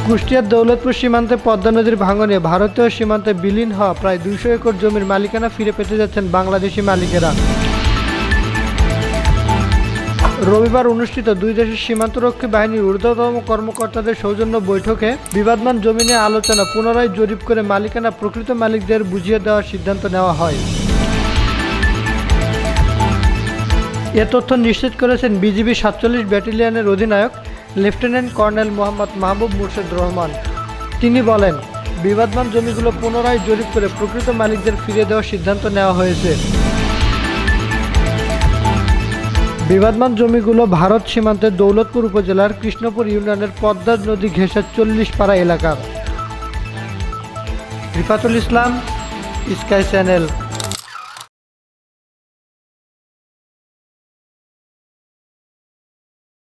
কুষ্টিয়ার দৌলতপুর সীমান্তে পদ্মা নদীর ভাঙনে ভারতীয় সীমান্তে বিলীন হওয়া প্রায় 200 একর জমির মালিকানা ফিরে পেতে যাচ্ছেন বাংলাদেশি মালিকেরা। রবিবার অনুষ্ঠিত দুই দেশের সীমান্তরক্ষী বাহিনীর ঊর্ধ্বতম কর্মকর্তাদের সৌজন্য বৈঠকে বিবাদমান জমি নিয়ে আলোচনা পুনরায় জরিপ করে মালিকানা প্রকৃত মালিকদের বুঝিয়ে দেওয়ার সিদ্ধান্ত নেওয়া হয়। এ তথ্য নিশ্চিত করেছেন বিজিবি 47 ব্যাটালিয়নের অধিনায়ক লেফটেন্যান্ট কর্নেল মোহাম্মদ মাহবুব মুর্শেদ রহমান। তিনি বলেন, বিবাদমান জমিগুলো পুনরায় জরিপ করে প্রকৃত মালিকদের ফিরিয়ে দেওয়ার সিদ্ধান্ত নেওয়া হয়েছে। বিবাদমান জমিগুলো ভারত সীমান্তের দৌলতপুর উপজেলার কৃষ্ণপুর ইউনিয়নের পদ্মা নদী ঘেঁষা 40 পাড়া এলাকার। রিফাতুল ইসলাম, স্কাই চ্যানেল।